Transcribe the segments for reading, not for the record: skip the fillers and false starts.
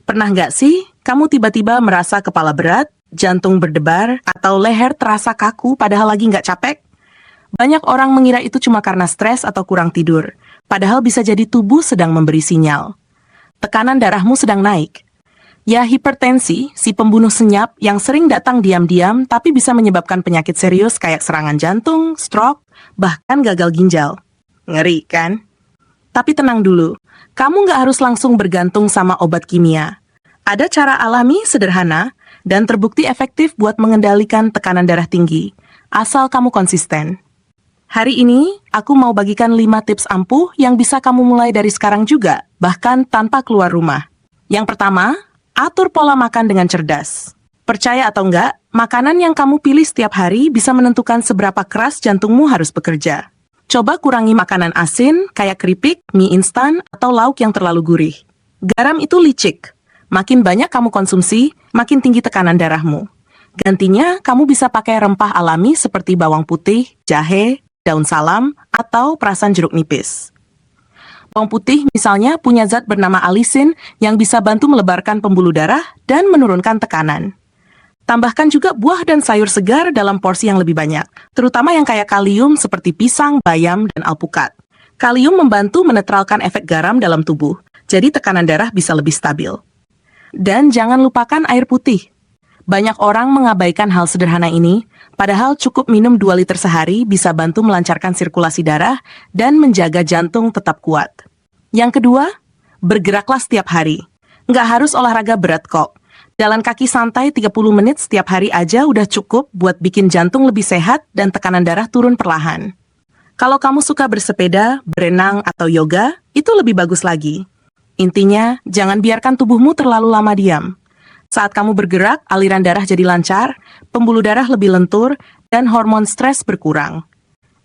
Pernah nggak sih kamu tiba-tiba merasa kepala berat, jantung berdebar, atau leher terasa kaku padahal lagi nggak capek? Banyak orang mengira itu cuma karena stres atau kurang tidur, padahal bisa jadi tubuh sedang memberi sinyal. Tekanan darahmu sedang naik. Ya, hipertensi, si pembunuh senyap yang sering datang diam-diam tapi bisa menyebabkan penyakit serius kayak serangan jantung, stroke, bahkan gagal ginjal. Ngeri, kan? Tapi tenang dulu, kamu nggak harus langsung bergantung sama obat kimia. Ada cara alami, sederhana, dan terbukti efektif buat mengendalikan tekanan darah tinggi, asal kamu konsisten. Hari ini, aku mau bagikan 5 tips ampuh yang bisa kamu mulai dari sekarang juga, bahkan tanpa keluar rumah. Yang pertama, atur pola makan dengan cerdas. Percaya atau enggak, makanan yang kamu pilih setiap hari bisa menentukan seberapa keras jantungmu harus bekerja. Coba kurangi makanan asin, kayak keripik, mie instan, atau lauk yang terlalu gurih. Garam itu licik. Makin banyak kamu konsumsi, makin tinggi tekanan darahmu. Gantinya, kamu bisa pakai rempah alami seperti bawang putih, jahe, daun salam, atau perasan jeruk nipis. Bawang putih misalnya punya zat bernama alisin yang bisa bantu melebarkan pembuluh darah dan menurunkan tekanan. Tambahkan juga buah dan sayur segar dalam porsi yang lebih banyak, terutama yang kaya kalium seperti pisang, bayam, dan alpukat. Kalium membantu menetralkan efek garam dalam tubuh, jadi tekanan darah bisa lebih stabil. Dan jangan lupakan air putih. Banyak orang mengabaikan hal sederhana ini, padahal cukup minum 2 liter sehari bisa bantu melancarkan sirkulasi darah dan menjaga jantung tetap kuat. Yang kedua, bergeraklah setiap hari. Nggak harus olahraga berat kok. Jalan kaki santai 30 menit setiap hari aja udah cukup buat bikin jantung lebih sehat dan tekanan darah turun perlahan. Kalau kamu suka bersepeda, berenang, atau yoga, itu lebih bagus lagi. Intinya, jangan biarkan tubuhmu terlalu lama diam. Saat kamu bergerak, aliran darah jadi lancar, pembuluh darah lebih lentur, dan hormon stres berkurang.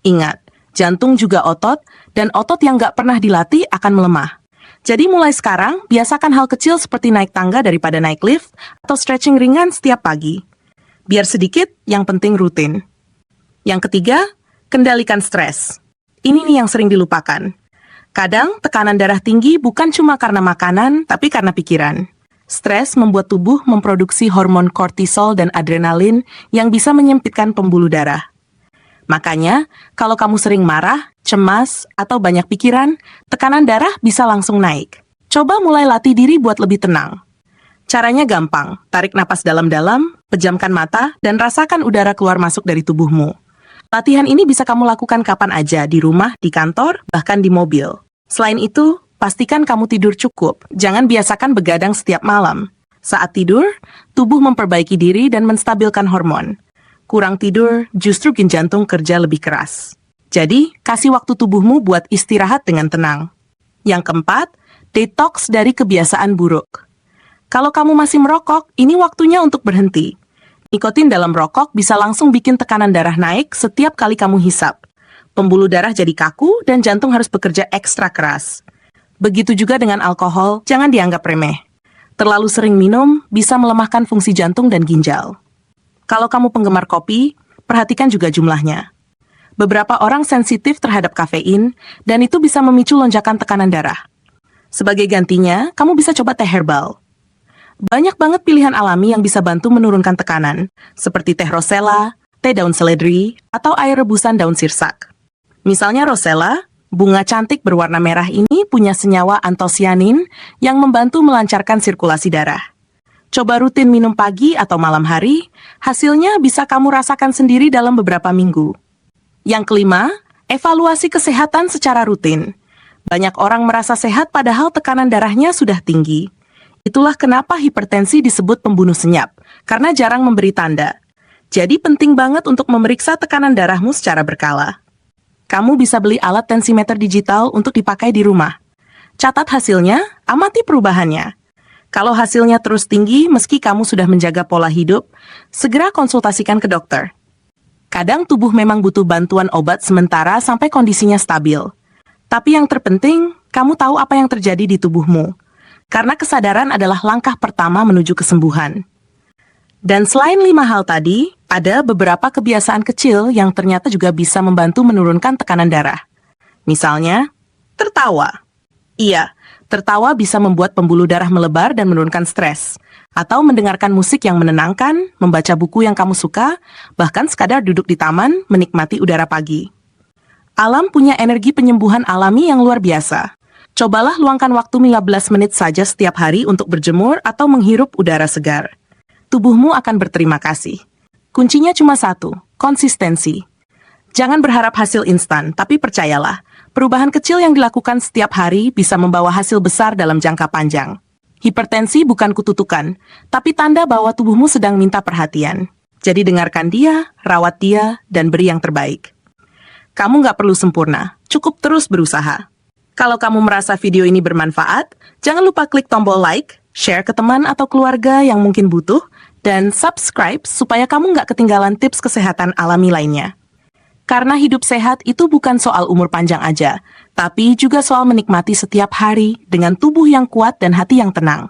Ingat, jantung juga otot, dan otot yang nggak pernah dilatih akan melemah. Jadi mulai sekarang, biasakan hal kecil seperti naik tangga daripada naik lift, atau stretching ringan setiap pagi. Biar sedikit, yang penting rutin. Yang ketiga, kendalikan stres. Ini nih yang sering dilupakan. Kadang, tekanan darah tinggi bukan cuma karena makanan, tapi karena pikiran. Stres membuat tubuh memproduksi hormon kortisol dan adrenalin yang bisa menyempitkan pembuluh darah. Makanya, kalau kamu sering marah, cemas, atau banyak pikiran, tekanan darah bisa langsung naik. Coba mulai latih diri buat lebih tenang. Caranya gampang, tarik napas dalam-dalam, pejamkan mata, dan rasakan udara keluar masuk dari tubuhmu. Latihan ini bisa kamu lakukan kapan aja, di rumah, di kantor, bahkan di mobil. Selain itu, pastikan kamu tidur cukup, jangan biasakan begadang setiap malam. Saat tidur, tubuh memperbaiki diri dan menstabilkan hormon. Kurang tidur, justru bikin jantung kerja lebih keras. Jadi, kasih waktu tubuhmu buat istirahat dengan tenang. Yang keempat, detox dari kebiasaan buruk. Kalau kamu masih merokok, ini waktunya untuk berhenti. Nikotin dalam rokok bisa langsung bikin tekanan darah naik setiap kali kamu hisap. Pembuluh darah jadi kaku dan jantung harus bekerja ekstra keras. Begitu juga dengan alkohol, jangan dianggap remeh. Terlalu sering minum bisa melemahkan fungsi jantung dan ginjal. Kalau kamu penggemar kopi, perhatikan juga jumlahnya. Beberapa orang sensitif terhadap kafein, dan itu bisa memicu lonjakan tekanan darah. Sebagai gantinya, kamu bisa coba teh herbal. Banyak banget pilihan alami yang bisa bantu menurunkan tekanan, seperti teh rosella, teh daun seledri, atau air rebusan daun sirsak. Misalnya rosella, bunga cantik berwarna merah ini punya senyawa antosianin yang membantu melancarkan sirkulasi darah. Coba rutin minum pagi atau malam hari, hasilnya bisa kamu rasakan sendiri dalam beberapa minggu. Yang kelima, evaluasi kesehatan secara rutin. Banyak orang merasa sehat padahal tekanan darahnya sudah tinggi. Itulah kenapa hipertensi disebut pembunuh senyap, karena jarang memberi tanda. Jadi penting banget untuk memeriksa tekanan darahmu secara berkala. Kamu bisa beli alat tensimeter digital untuk dipakai di rumah. Catat hasilnya, amati perubahannya. Kalau hasilnya terus tinggi meski kamu sudah menjaga pola hidup, segera konsultasikan ke dokter. Kadang tubuh memang butuh bantuan obat sementara sampai kondisinya stabil. Tapi yang terpenting, kamu tahu apa yang terjadi di tubuhmu. Karena kesadaran adalah langkah pertama menuju kesembuhan. Dan selain 5 hal tadi, ada beberapa kebiasaan kecil yang ternyata juga bisa membantu menurunkan tekanan darah. Misalnya, tertawa. Iya, Tertawa bisa membuat pembuluh darah melebar dan menurunkan stres. Atau mendengarkan musik yang menenangkan, membaca buku yang kamu suka, bahkan sekadar duduk di taman menikmati udara pagi. Alam punya energi penyembuhan alami yang luar biasa. Cobalah luangkan waktu 15 menit saja setiap hari untuk berjemur atau menghirup udara segar. Tubuhmu akan berterima kasih. Kuncinya cuma satu, konsistensi. Jangan berharap hasil instan, tapi percayalah, perubahan kecil yang dilakukan setiap hari bisa membawa hasil besar dalam jangka panjang. Hipertensi bukan kututukan, tapi tanda bahwa tubuhmu sedang minta perhatian. Jadi dengarkan dia, rawat dia, dan beri yang terbaik. Kamu nggak perlu sempurna, cukup terus berusaha. Kalau kamu merasa video ini bermanfaat, jangan lupa klik tombol like, share ke teman atau keluarga yang mungkin butuh, dan subscribe supaya kamu nggak ketinggalan tips kesehatan alami lainnya. Karena hidup sehat itu bukan soal umur panjang aja, tapi juga soal menikmati setiap hari dengan tubuh yang kuat dan hati yang tenang.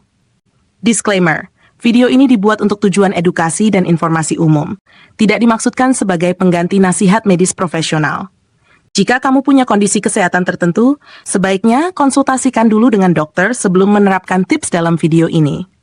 Disclaimer, video ini dibuat untuk tujuan edukasi dan informasi umum, tidak dimaksudkan sebagai pengganti nasihat medis profesional. Jika kamu punya kondisi kesehatan tertentu, sebaiknya konsultasikan dulu dengan dokter sebelum menerapkan tips dalam video ini.